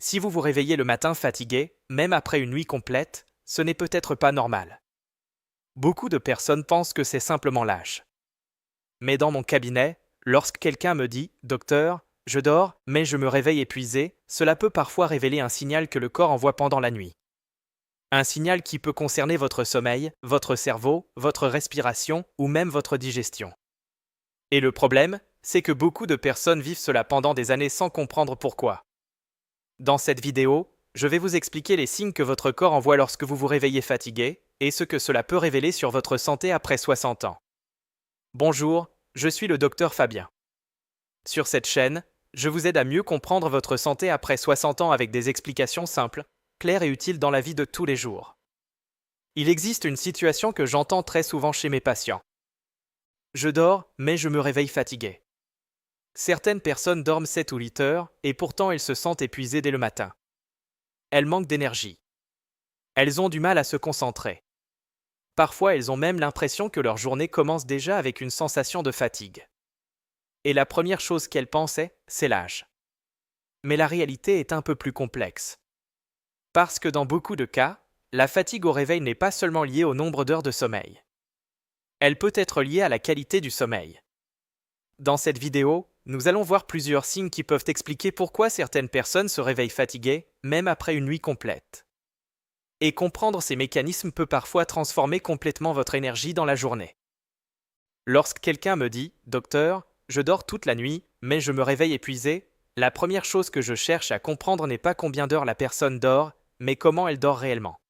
Si vous vous réveillez le matin fatigué, même après une nuit complète, ce n'est peut-être pas normal. Beaucoup de personnes pensent que c'est simplement l'âge. Mais dans mon cabinet, lorsque quelqu'un me dit « Docteur, je dors, mais je me réveille épuisé », cela peut parfois révéler un signal que le corps envoie pendant la nuit. Un signal qui peut concerner votre sommeil, votre cerveau, votre respiration ou même votre digestion. Et le problème, c'est que beaucoup de personnes vivent cela pendant des années sans comprendre pourquoi. Dans cette vidéo, je vais vous expliquer les signes que votre corps envoie lorsque vous vous réveillez fatigué et ce que cela peut révéler sur votre santé après 60 ans. Bonjour, je suis le docteur Fabien. Sur cette chaîne, je vous aide à mieux comprendre votre santé après 60 ans avec des explications simples, claires et utiles dans la vie de tous les jours. Il existe une situation que j'entends très souvent chez mes patients. Je dors, mais je me réveille fatigué. Certaines personnes dorment 7 ou 8 heures et pourtant elles se sentent épuisées dès le matin. Elles manquent d'énergie. Elles ont du mal à se concentrer. Parfois, elles ont même l'impression que leur journée commence déjà avec une sensation de fatigue. Et la première chose qu'elles pensaient, c'est l'âge. Mais la réalité est un peu plus complexe. Parce que dans beaucoup de cas, la fatigue au réveil n'est pas seulement liée au nombre d'heures de sommeil. Elle peut être liée à la qualité du sommeil. Dans cette vidéo, nous allons voir plusieurs signes qui peuvent expliquer pourquoi certaines personnes se réveillent fatiguées, même après une nuit complète. Et comprendre ces mécanismes peut parfois transformer complètement votre énergie dans la journée. Lorsque quelqu'un me dit « Docteur, je dors toute la nuit, mais je me réveille épuisé », la première chose que je cherche à comprendre n'est pas combien d'heures la personne dort, mais comment elle dort réellement.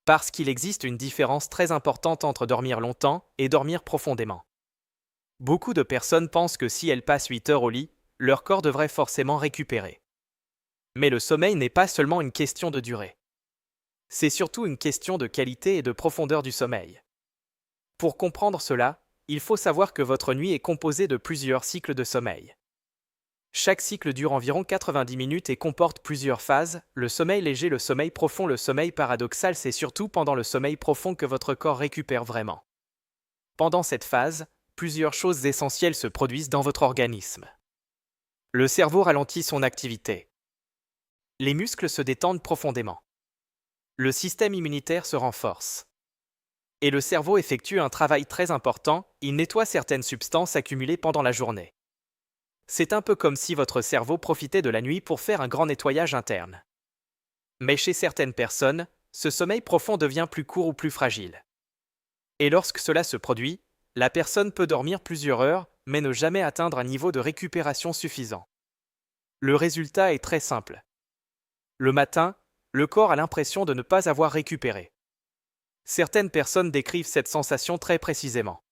Parce qu'il existe une différence très importante entre dormir longtemps et dormir profondément. Beaucoup de personnes pensent que si elles passent 8 heures au lit, leur corps devrait forcément récupérer. Mais le sommeil n'est pas seulement une question de durée. C'est surtout une question de qualité et de profondeur du sommeil. Pour comprendre cela, il faut savoir que votre nuit est composée de plusieurs cycles de sommeil. Chaque cycle dure environ 90 minutes et comporte plusieurs phases, le sommeil léger, le sommeil profond, le sommeil paradoxal, c'est surtout pendant le sommeil profond que votre corps récupère vraiment. Pendant cette phase, plusieurs choses essentielles se produisent dans votre organisme. Le cerveau ralentit son activité. Les muscles se détendent profondément. Le système immunitaire se renforce. Et le cerveau effectue un travail très important, il nettoie certaines substances accumulées pendant la journée. C'est un peu comme si votre cerveau profitait de la nuit pour faire un grand nettoyage interne. Mais chez certaines personnes, ce sommeil profond devient plus court ou plus fragile. Et lorsque cela se produit, la personne peut dormir plusieurs heures, mais ne jamais atteindre un niveau de récupération suffisant. Le résultat est très simple. Le matin, le corps a l'impression de ne pas avoir récupéré. Certaines personnes décrivent cette sensation très précisément.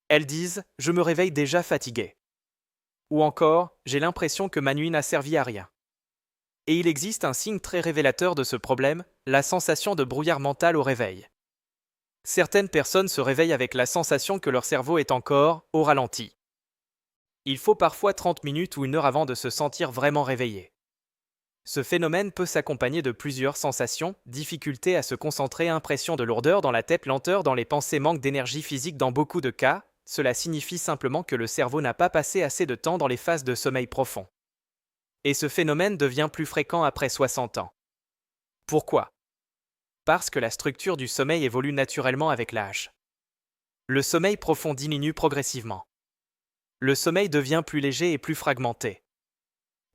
Elles disent « je me réveille déjà fatigué ». Ou encore « j'ai l'impression que ma nuit n'a servi à rien ». Et il existe un signe très révélateur de ce problème, la sensation de brouillard mental au réveil. Certaines personnes se réveillent avec la sensation que leur cerveau est encore au ralenti. Il faut parfois 30 minutes ou 1 heure avant de se sentir vraiment réveillé. Ce phénomène peut s'accompagner de plusieurs sensations, difficulté à se concentrer, impression de lourdeur dans la tête, lenteur dans les pensées, manque d'énergie physique. Dans beaucoup de cas, cela signifie simplement que le cerveau n'a pas passé assez de temps dans les phases de sommeil profond. Et ce phénomène devient plus fréquent après 60 ans. Pourquoi ? Parce que la structure du sommeil évolue naturellement avec l'âge. Le sommeil profond diminue progressivement. Le sommeil devient plus léger et plus fragmenté.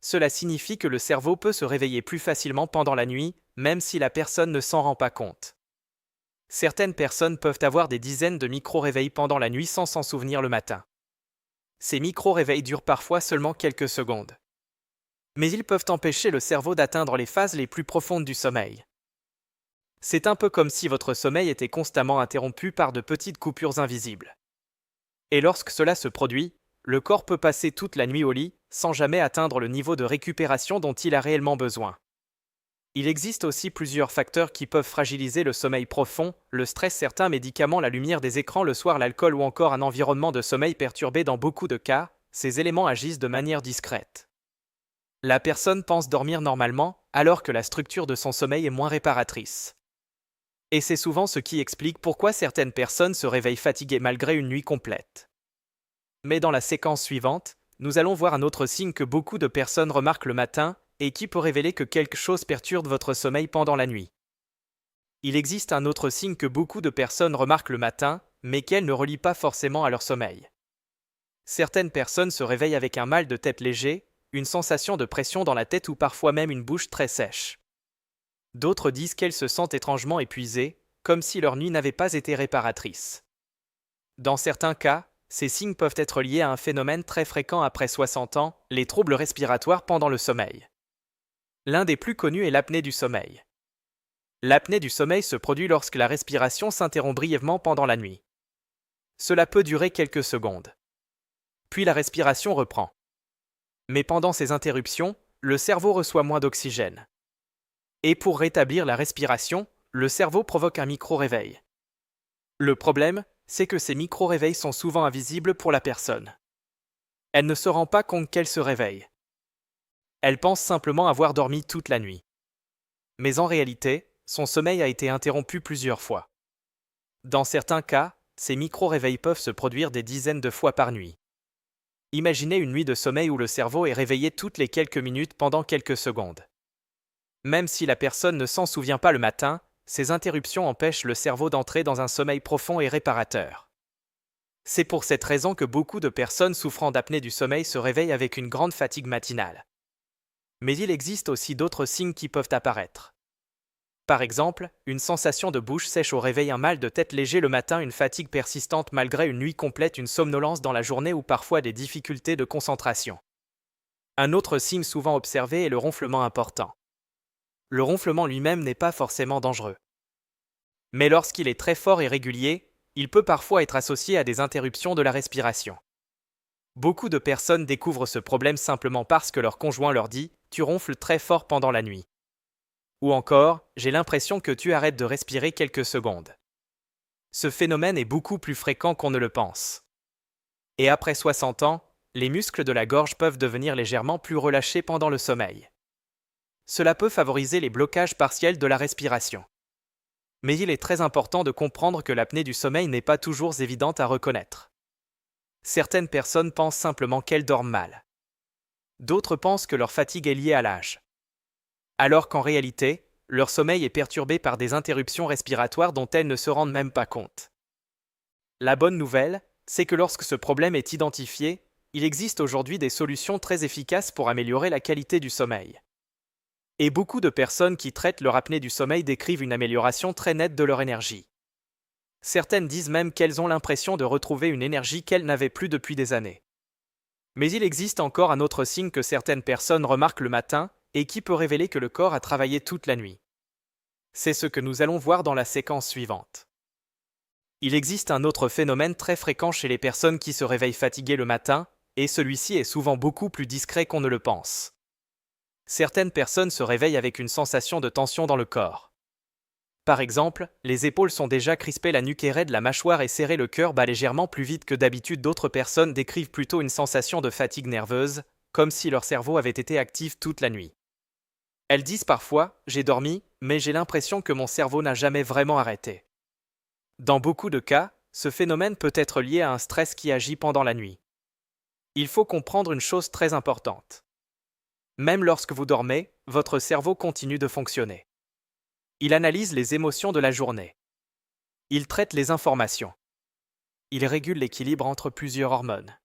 Cela signifie que le cerveau peut se réveiller plus facilement pendant la nuit, même si la personne ne s'en rend pas compte. Certaines personnes peuvent avoir des dizaines de micro-réveils pendant la nuit sans s'en souvenir le matin. Ces micro-réveils durent parfois seulement quelques secondes. Mais ils peuvent empêcher le cerveau d'atteindre les phases les plus profondes du sommeil. C'est un peu comme si votre sommeil était constamment interrompu par de petites coupures invisibles. Et lorsque cela se produit, le corps peut passer toute la nuit au lit, sans jamais atteindre le niveau de récupération dont il a réellement besoin. Il existe aussi plusieurs facteurs qui peuvent fragiliser le sommeil profond, le stress, certains médicaments, la lumière des écrans, le soir, l'alcool ou encore un environnement de sommeil perturbé. Dans beaucoup de cas, ces éléments agissent de manière discrète. La personne pense dormir normalement, alors que la structure de son sommeil est moins réparatrice. Et c'est souvent ce qui explique pourquoi certaines personnes se réveillent fatiguées malgré une nuit complète. Mais dans la séquence suivante, nous allons voir un autre signe que beaucoup de personnes remarquent le matin, et qui peut révéler que quelque chose perturbe votre sommeil pendant la nuit. Il existe un autre signe que beaucoup de personnes remarquent le matin, mais qu'elles ne relient pas forcément à leur sommeil. Certaines personnes se réveillent avec un mal de tête léger, une sensation de pression dans la tête ou parfois même une bouche très sèche. D'autres disent qu'elles se sentent étrangement épuisées, comme si leur nuit n'avait pas été réparatrice. Dans certains cas, ces signes peuvent être liés à un phénomène très fréquent après 60 ans, les troubles respiratoires pendant le sommeil. L'un des plus connus est l'apnée du sommeil. L'apnée du sommeil se produit lorsque la respiration s'interrompt brièvement pendant la nuit. Cela peut durer quelques secondes. Puis la respiration reprend. Mais pendant ces interruptions, le cerveau reçoit moins d'oxygène. Et pour rétablir la respiration, le cerveau provoque un micro-réveil. Le problème, c'est que ces micro-réveils sont souvent invisibles pour la personne. Elle ne se rend pas compte qu'elle se réveille. Elle pense simplement avoir dormi toute la nuit. Mais en réalité, son sommeil a été interrompu plusieurs fois. Dans certains cas, ces micro-réveils peuvent se produire des dizaines de fois par nuit. Imaginez une nuit de sommeil où le cerveau est réveillé toutes les quelques minutes pendant quelques secondes. Même si la personne ne s'en souvient pas le matin, ces interruptions empêchent le cerveau d'entrer dans un sommeil profond et réparateur. C'est pour cette raison que beaucoup de personnes souffrant d'apnée du sommeil se réveillent avec une grande fatigue matinale. Mais il existe aussi d'autres signes qui peuvent apparaître. Par exemple, une sensation de bouche sèche au réveil, un mal de tête léger le matin, une fatigue persistante malgré une nuit complète, une somnolence dans la journée ou parfois des difficultés de concentration. Un autre signe souvent observé est le ronflement important. Le ronflement lui-même n'est pas forcément dangereux. Mais lorsqu'il est très fort et régulier, il peut parfois être associé à des interruptions de la respiration. Beaucoup de personnes découvrent ce problème simplement parce que leur conjoint leur dit « Tu ronfles très fort pendant la nuit ». Ou encore « J'ai l'impression que tu arrêtes de respirer quelques secondes ». Ce phénomène est beaucoup plus fréquent qu'on ne le pense. Et après 60 ans, les muscles de la gorge peuvent devenir légèrement plus relâchés pendant le sommeil. Cela peut favoriser les blocages partiels de la respiration. Mais il est très important de comprendre que l'apnée du sommeil n'est pas toujours évidente à reconnaître. Certaines personnes pensent simplement qu'elles dorment mal. D'autres pensent que leur fatigue est liée à l'âge. Alors qu'en réalité, leur sommeil est perturbé par des interruptions respiratoires dont elles ne se rendent même pas compte. La bonne nouvelle, c'est que lorsque ce problème est identifié, il existe aujourd'hui des solutions très efficaces pour améliorer la qualité du sommeil. Et beaucoup de personnes qui traitent leur apnée du sommeil décrivent une amélioration très nette de leur énergie. Certaines disent même qu'elles ont l'impression de retrouver une énergie qu'elles n'avaient plus depuis des années. Mais il existe encore un autre signe que certaines personnes remarquent le matin et qui peut révéler que le corps a travaillé toute la nuit. C'est ce que nous allons voir dans la séquence suivante. Il existe un autre phénomène très fréquent chez les personnes qui se réveillent fatiguées le matin, et celui-ci est souvent beaucoup plus discret qu'on ne le pense. Certaines personnes se réveillent avec une sensation de tension dans le corps. Par exemple, les épaules sont déjà crispées, la nuque est raide, la mâchoire est serrée, le cœur bat légèrement plus vite que d'habitude. D'autres personnes décrivent plutôt une sensation de fatigue nerveuse, comme si leur cerveau avait été actif toute la nuit. Elles disent parfois « J'ai dormi, mais j'ai l'impression que mon cerveau n'a jamais vraiment arrêté ». Dans beaucoup de cas, ce phénomène peut être lié à un stress qui agit pendant la nuit. Il faut comprendre une chose très importante. Même lorsque vous dormez, votre cerveau continue de fonctionner. Il analyse les émotions de la journée. Il traite les informations. Il régule l'équilibre entre plusieurs hormones.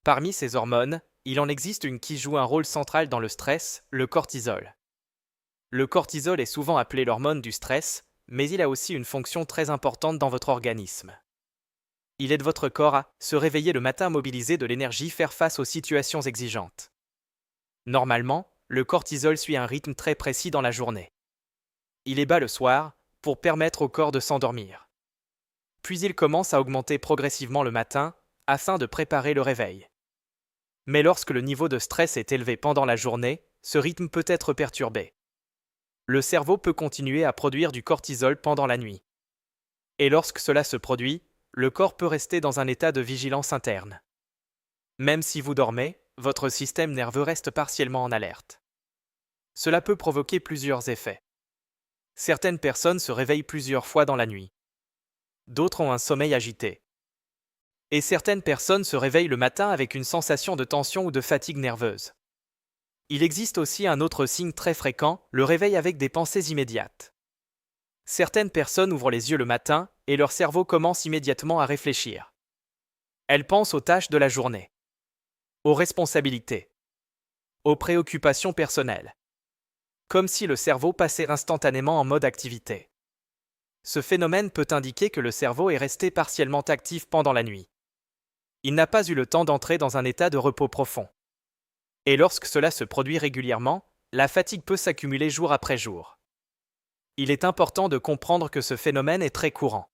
Parmi ces hormones, il en existe une qui joue un rôle central dans le stress, le cortisol. Le cortisol est souvent appelé l'hormone du stress, mais il a aussi une fonction très importante dans votre organisme. Il aide votre corps à se réveiller le matin, mobiliser de l'énergie, faire face aux situations exigeantes. Normalement, le cortisol suit un rythme très précis dans la journée. Il est bas le soir, pour permettre au corps de s'endormir. Puis il commence à augmenter progressivement le matin, afin de préparer le réveil. Mais lorsque le niveau de stress est élevé pendant la journée, ce rythme peut être perturbé. Le cerveau peut continuer à produire du cortisol pendant la nuit. Et lorsque cela se produit, le corps peut rester dans un état de vigilance interne. Même si vous dormez, votre système nerveux reste partiellement en alerte. Cela peut provoquer plusieurs effets. Certaines personnes se réveillent plusieurs fois dans la nuit. D'autres ont un sommeil agité. Et certaines personnes se réveillent le matin avec une sensation de tension ou de fatigue nerveuse. Il existe aussi un autre signe très fréquent, le réveil avec des pensées immédiates. Certaines personnes ouvrent les yeux le matin et leur cerveau commence immédiatement à réfléchir. Elles pensent aux tâches de la journée, aux responsabilités, aux préoccupations personnelles, comme si le cerveau passait instantanément en mode activité. Ce phénomène peut indiquer que le cerveau est resté partiellement actif pendant la nuit. Il n'a pas eu le temps d'entrer dans un état de repos profond. Et lorsque cela se produit régulièrement, la fatigue peut s'accumuler jour après jour. Il est important de comprendre que ce phénomène est très courant.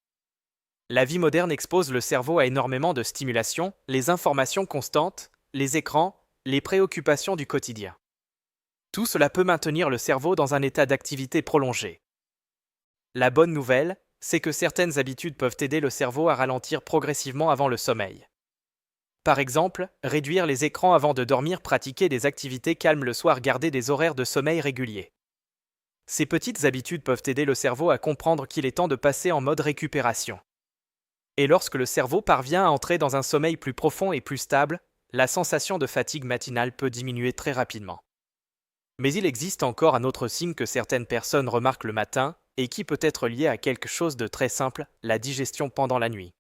La vie moderne expose le cerveau à énormément de stimulations, les informations constantes, les écrans, les préoccupations du quotidien. Tout cela peut maintenir le cerveau dans un état d'activité prolongée. La bonne nouvelle, c'est que certaines habitudes peuvent aider le cerveau à ralentir progressivement avant le sommeil. Par exemple, réduire les écrans avant de dormir, pratiquer des activités calmes le soir, garder des horaires de sommeil réguliers. Ces petites habitudes peuvent aider le cerveau à comprendre qu'il est temps de passer en mode récupération. Et lorsque le cerveau parvient à entrer dans un sommeil plus profond et plus stable, la sensation de fatigue matinale peut diminuer très rapidement. Mais il existe encore un autre signe que certaines personnes remarquent le matin et qui peut être lié à quelque chose de très simple, la digestion pendant la nuit.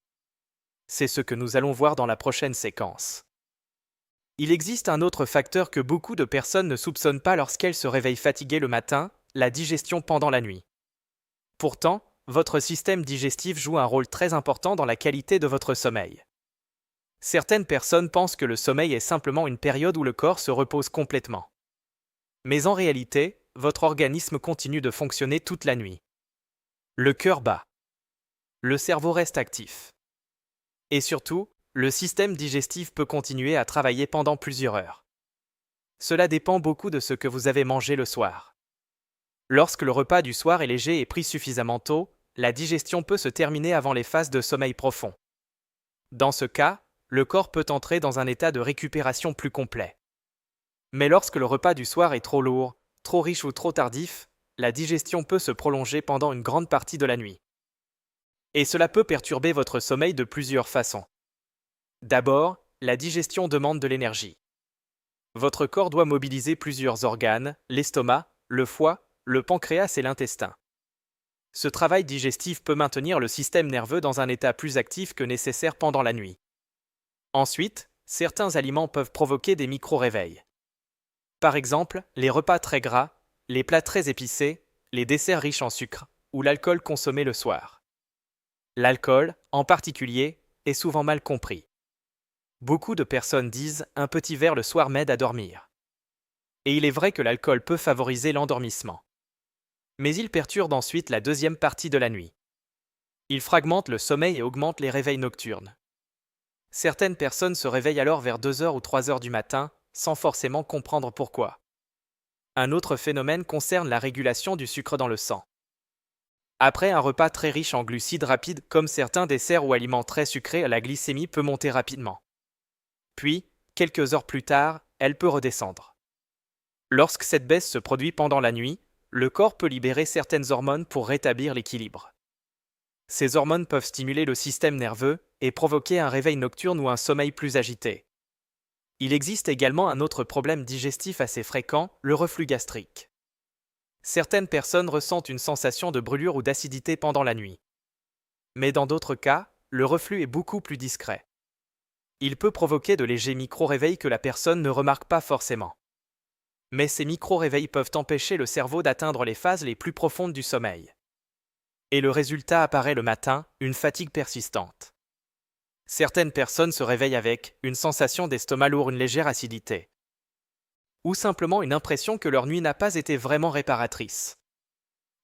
C'est ce que nous allons voir dans la prochaine séquence. Il existe un autre facteur que beaucoup de personnes ne soupçonnent pas lorsqu'elles se réveillent fatiguées le matin, la digestion pendant la nuit. Pourtant, votre système digestif joue un rôle très important dans la qualité de votre sommeil. Certaines personnes pensent que le sommeil est simplement une période où le corps se repose complètement. Mais en réalité, votre organisme continue de fonctionner toute la nuit. Le cœur bat. Le cerveau reste actif. Et surtout, le système digestif peut continuer à travailler pendant plusieurs heures. Cela dépend beaucoup de ce que vous avez mangé le soir. Lorsque le repas du soir est léger et pris suffisamment tôt, la digestion peut se terminer avant les phases de sommeil profond. Dans ce cas, le corps peut entrer dans un état de récupération plus complet. Mais lorsque le repas du soir est trop lourd, trop riche ou trop tardif, la digestion peut se prolonger pendant une grande partie de la nuit. Et cela peut perturber votre sommeil de plusieurs façons. D'abord, la digestion demande de l'énergie. Votre corps doit mobiliser plusieurs organes, l'estomac, le foie, le pancréas et l'intestin. Ce travail digestif peut maintenir le système nerveux dans un état plus actif que nécessaire pendant la nuit. Ensuite, certains aliments peuvent provoquer des micro-réveils. Par exemple, les repas très gras, les plats très épicés, les desserts riches en sucre, ou l'alcool consommé le soir. L'alcool, en particulier, est souvent mal compris. Beaucoup de personnes disent « un petit verre le soir m'aide à dormir ». Et il est vrai que l'alcool peut favoriser l'endormissement. Mais il perturbe ensuite la deuxième partie de la nuit. Il fragmente le sommeil et augmente les réveils nocturnes. Certaines personnes se réveillent alors vers 2 heures ou 3 heures du matin, sans forcément comprendre pourquoi. Un autre phénomène concerne la régulation du sucre dans le sang. Après un repas très riche en glucides rapides, comme certains desserts ou aliments très sucrés, la glycémie peut monter rapidement. Puis, quelques heures plus tard, elle peut redescendre. Lorsque cette baisse se produit pendant la nuit, le corps peut libérer certaines hormones pour rétablir l'équilibre. Ces hormones peuvent stimuler le système nerveux et provoquer un réveil nocturne ou un sommeil plus agité. Il existe également un autre problème digestif assez fréquent, le reflux gastrique. Certaines personnes ressentent une sensation de brûlure ou d'acidité pendant la nuit. Mais dans d'autres cas, le reflux est beaucoup plus discret. Il peut provoquer de légers micro-réveils que la personne ne remarque pas forcément. Mais ces micro-réveils peuvent empêcher le cerveau d'atteindre les phases les plus profondes du sommeil. Et le résultat apparaît le matin, une fatigue persistante. Certaines personnes se réveillent avec une sensation d'estomac lourd, une légère acidité. Ou simplement une impression que leur nuit n'a pas été vraiment réparatrice.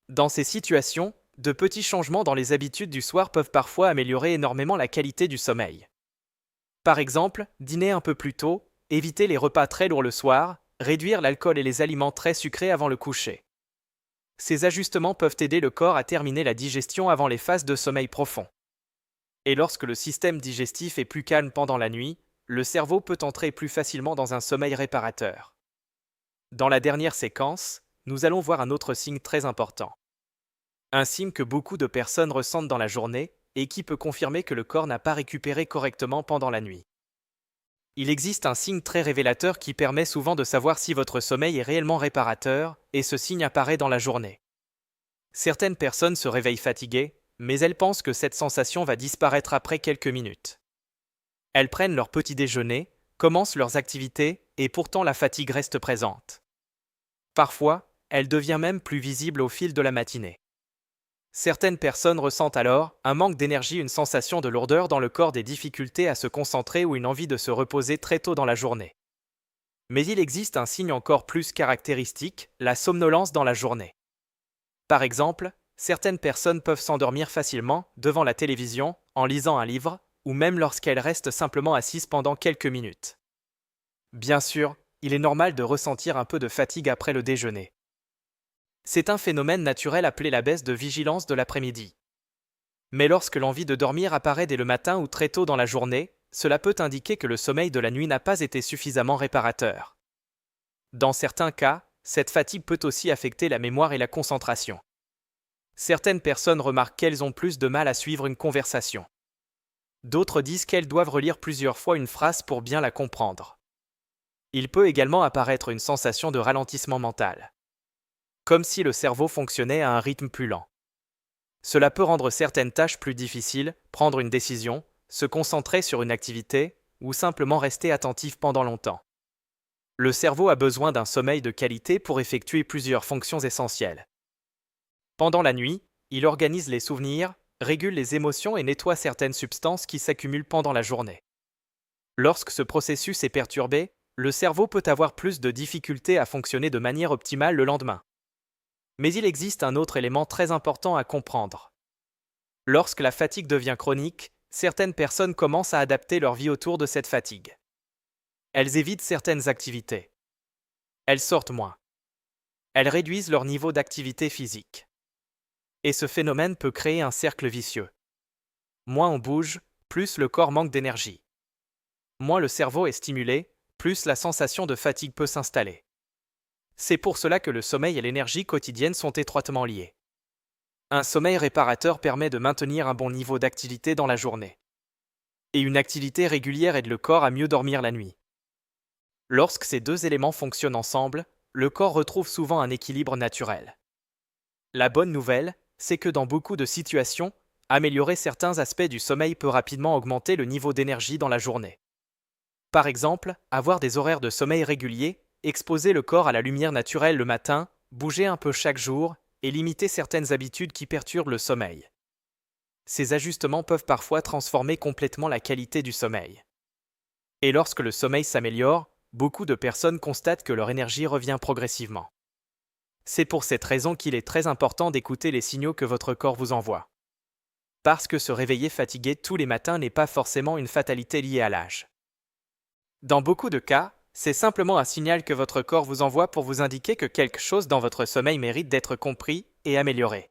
Dans ces situations, de petits changements dans les habitudes du soir peuvent parfois améliorer énormément la qualité du sommeil. Par exemple, dîner un peu plus tôt, éviter les repas très lourds le soir, réduire l'alcool et les aliments très sucrés avant le coucher. Ces ajustements peuvent aider le corps à terminer la digestion avant les phases de sommeil profond. Et lorsque le système digestif est plus calme pendant la nuit, le cerveau peut entrer plus facilement dans un sommeil réparateur. Dans la dernière séquence, nous allons voir un autre signe très important. Un signe que beaucoup de personnes ressentent dans la journée et qui peut confirmer que le corps n'a pas récupéré correctement pendant la nuit. Il existe un signe très révélateur qui permet souvent de savoir si votre sommeil est réellement réparateur, et ce signe apparaît dans la journée. Certaines personnes se réveillent fatiguées, mais elles pensent que cette sensation va disparaître après quelques minutes. Elles prennent leur petit déjeuner, commencent leurs activités, et pourtant la fatigue reste présente. Parfois, elle devient même plus visible au fil de la matinée. Certaines personnes ressentent alors un manque d'énergie, une sensation de lourdeur dans le corps, des difficultés à se concentrer ou une envie de se reposer très tôt dans la journée. Mais il existe un signe encore plus caractéristique, la somnolence dans la journée. Par exemple, certaines personnes peuvent s'endormir facilement devant la télévision, en lisant un livre, ou même lorsqu'elles restent simplement assises pendant quelques minutes. Bien sûr, il est normal de ressentir un peu de fatigue après le déjeuner. C'est un phénomène naturel appelé la baisse de vigilance de l'après-midi. Mais lorsque l'envie de dormir apparaît dès le matin ou très tôt dans la journée, cela peut indiquer que le sommeil de la nuit n'a pas été suffisamment réparateur. Dans certains cas, cette fatigue peut aussi affecter la mémoire et la concentration. Certaines personnes remarquent qu'elles ont plus de mal à suivre une conversation. D'autres disent qu'elles doivent relire plusieurs fois une phrase pour bien la comprendre. Il peut également apparaître une sensation de ralentissement mental, comme si le cerveau fonctionnait à un rythme plus lent. Cela peut rendre certaines tâches plus difficiles, prendre une décision, se concentrer sur une activité, ou simplement rester attentif pendant longtemps. Le cerveau a besoin d'un sommeil de qualité pour effectuer plusieurs fonctions essentielles. Pendant la nuit, il organise les souvenirs, régule les émotions et nettoie certaines substances qui s'accumulent pendant la journée. Lorsque ce processus est perturbé, le cerveau peut avoir plus de difficultés à fonctionner de manière optimale le lendemain. Mais il existe un autre élément très important à comprendre. Lorsque la fatigue devient chronique, certaines personnes commencent à adapter leur vie autour de cette fatigue. Elles évitent certaines activités. Elles sortent moins. Elles réduisent leur niveau d'activité physique. Et ce phénomène peut créer un cercle vicieux. Moins on bouge, plus le corps manque d'énergie. Moins le cerveau est stimulé, plus la sensation de fatigue peut s'installer. C'est pour cela que le sommeil et l'énergie quotidienne sont étroitement liés. Un sommeil réparateur permet de maintenir un bon niveau d'activité dans la journée. Et une activité régulière aide le corps à mieux dormir la nuit. Lorsque ces deux éléments fonctionnent ensemble, le corps retrouve souvent un équilibre naturel. La bonne nouvelle, c'est que dans beaucoup de situations, améliorer certains aspects du sommeil peut rapidement augmenter le niveau d'énergie dans la journée. Par exemple, avoir des horaires de sommeil réguliers, exposer le corps à la lumière naturelle le matin, bouger un peu chaque jour, et limiter certaines habitudes qui perturbent le sommeil. Ces ajustements peuvent parfois transformer complètement la qualité du sommeil. Et lorsque le sommeil s'améliore, beaucoup de personnes constatent que leur énergie revient progressivement. C'est pour cette raison qu'il est très important d'écouter les signaux que votre corps vous envoie. Parce que se réveiller fatigué tous les matins n'est pas forcément une fatalité liée à l'âge. Dans beaucoup de cas, c'est simplement un signal que votre corps vous envoie pour vous indiquer que quelque chose dans votre sommeil mérite d'être compris et amélioré.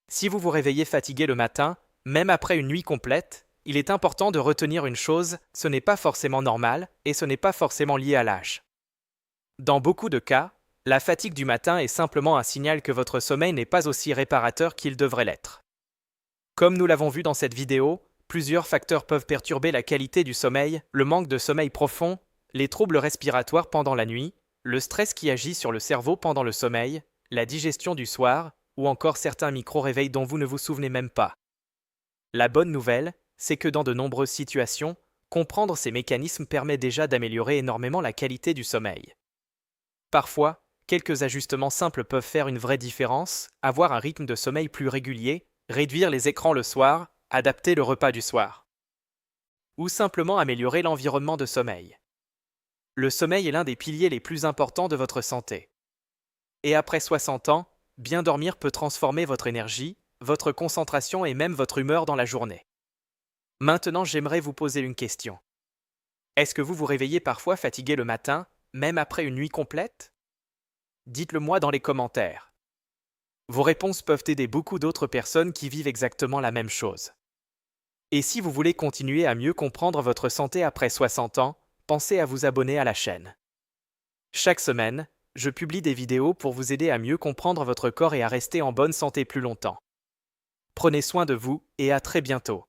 Si vous vous réveillez fatigué le matin, même après une nuit complète, il est important de retenir une chose, ce n'est pas forcément normal et ce n'est pas forcément lié à l'âge. Dans beaucoup de cas, la fatigue du matin est simplement un signal que votre sommeil n'est pas aussi réparateur qu'il devrait l'être. Comme nous l'avons vu dans cette vidéo, plusieurs facteurs peuvent perturber la qualité du sommeil, le manque de sommeil profond, les troubles respiratoires pendant la nuit, le stress qui agit sur le cerveau pendant le sommeil, la digestion du soir, ou encore certains micro-réveils dont vous ne vous souvenez même pas. La bonne nouvelle, c'est que dans de nombreuses situations, comprendre ces mécanismes permet déjà d'améliorer énormément la qualité du sommeil. Parfois, quelques ajustements simples peuvent faire une vraie différence, avoir un rythme de sommeil plus régulier, réduire les écrans le soir, adapter le repas du soir. Ou simplement améliorer l'environnement de sommeil. Le sommeil est l'un des piliers les plus importants de votre santé. Et après 60 ans, bien dormir peut transformer votre énergie, votre concentration et même votre humeur dans la journée. Maintenant, j'aimerais vous poser une question. Est-ce que vous vous réveillez parfois fatigué le matin, même après une nuit complète? Dites-le moi dans les commentaires. Vos réponses peuvent aider beaucoup d'autres personnes qui vivent exactement la même chose. Et si vous voulez continuer à mieux comprendre votre santé après 60 ans, pensez à vous abonner à la chaîne. Chaque semaine, je publie des vidéos pour vous aider à mieux comprendre votre corps et à rester en bonne santé plus longtemps. Prenez soin de vous et à très bientôt.